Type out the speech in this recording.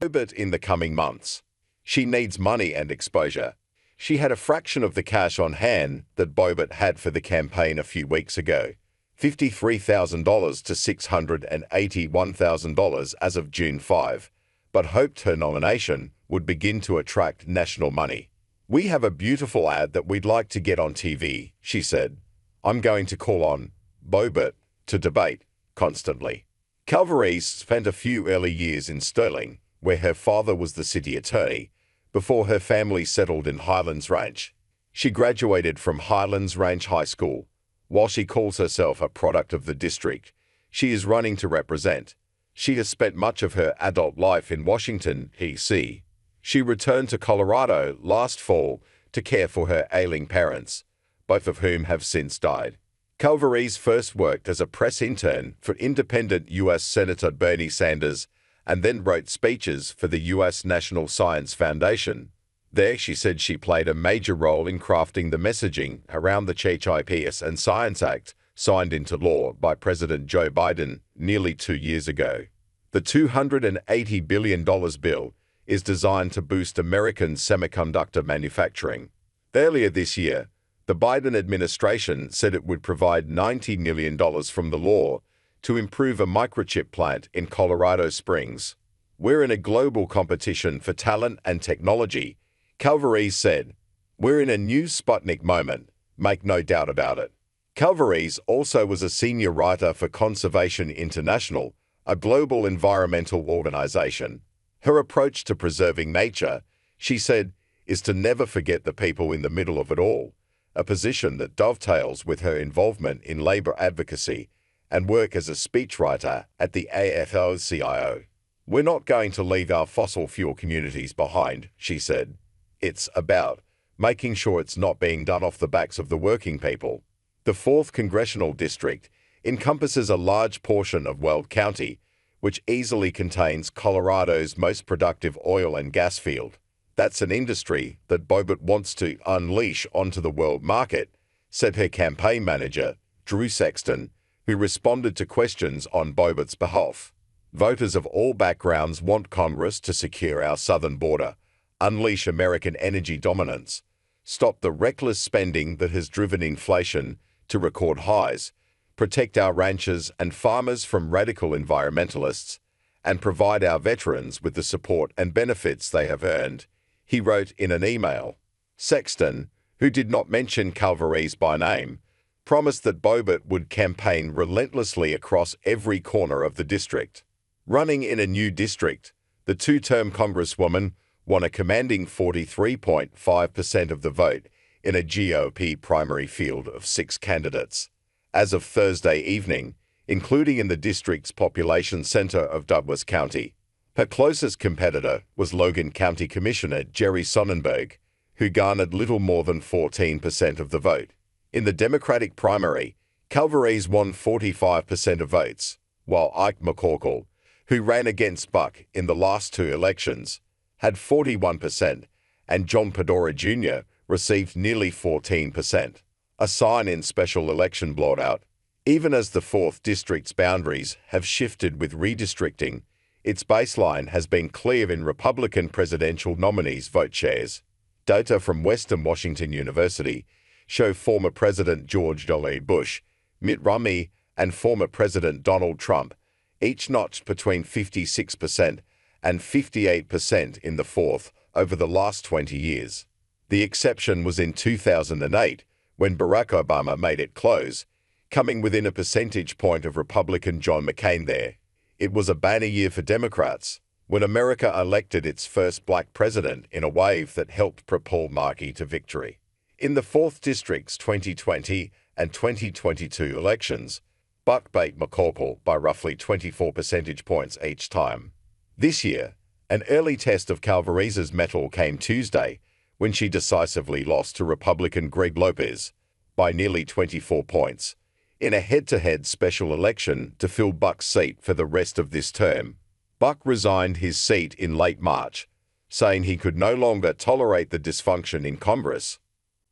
Boebert in the coming months. She needs money and exposure. She had a fraction of the cash on hand that Boebert had for the campaign a few weeks ago, $53,000 to $681,000 as of June 5, but hoped her nomination would begin to attract national money. "We have a beautiful ad that we'd like to get on TV," she said. "I'm going to call on Boebert to debate constantly." Calvarese spent a few early years in Sterling, where her father was the city attorney, before her family settled in Highlands Ranch. She graduated from Highlands Ranch High School. While she calls herself a product of the district, she is running to represent. She has spent much of her adult life in Washington, D.C. She returned to Colorado last fall to care for her ailing parents, both of whom have since died. Calvarese first worked as a press intern for independent U.S. Senator Bernie Sanders and then wrote speeches for the U.S. National Science Foundation. There, she said she played a major role in crafting the messaging around the CHIPS and Science Act, signed into law by President Joe Biden nearly 2 years ago. The $280 billion bill is designed to boost American semiconductor manufacturing. Earlier this year, the Biden administration said it would provide $90 million from the law to improve a microchip plant in Colorado Springs. "We're in a global competition for talent and technology," Calvarese said. "We're in a new Sputnik moment, make no doubt about it." Calvarese also was a senior writer for Conservation International, a global environmental organization. Her approach to preserving nature, she said, is to never forget the people in the middle of it all, a position that dovetails with her involvement in labor advocacy and work as a speechwriter at the AFL-CIO. "We're not going to leave our fossil fuel communities behind," she said. "It's about making sure it's not being done off the backs of the working people." The 4th Congressional District encompasses a large portion of Weld County, which easily contains Colorado's most productive oil and gas field. "That's an industry that Boebert wants to unleash onto the world market," said her campaign manager, Drew Sexton, who responded to questions on Boebert's behalf. "Voters of all backgrounds want Congress to secure our southern border, unleash American energy dominance, stop the reckless spending that has driven inflation to record highs, protect our ranchers and farmers from radical environmentalists, and provide our veterans with the support and benefits they have earned," he wrote in an email. Sexton, who did not mention Calvarese by name, promised that Boebert would campaign relentlessly across every corner of the district. Running in a new district, the two-term Congresswoman won a commanding 43.5% of the vote in a GOP primary field of 6 candidates. As of Thursday evening, including in the district's population center of Douglas County, her closest competitor was Logan County Commissioner Jerry Sonnenberg, who garnered little more than 14% of the vote. In the Democratic primary, Calvarese won 45% of votes, while Ike McCorkle, who ran against Buck in the last 2 elections, had 41%, and John Pedora Jr. received nearly 14%, a sign-in special election blowout. Even as the 4th District's boundaries have shifted with redistricting, its baseline has been clear in Republican presidential nominees' vote shares. Data from Western Washington University show former President George W. Bush, Mitt Romney, and former President Donald Trump each notched between 56% and 58% in the 4th over the last 20 years. The exception was in 2008, when Barack Obama made it close, coming within a percentage point of Republican John McCain there. It was a banner year for Democrats, when America elected its first black president in a wave that helped propel Markey to victory. In the 4th District's 2020 and 2022 elections, Buck beat McCorkle by roughly 24 percentage points each time. This year, an early test of Calvarese's mettle came Tuesday, when she decisively lost to Republican Greg Lopez by nearly 24 points, in a head-to-head special election to fill Buck's seat for the rest of this term. Buck resigned his seat in late March, saying he could no longer tolerate the dysfunction in Congress.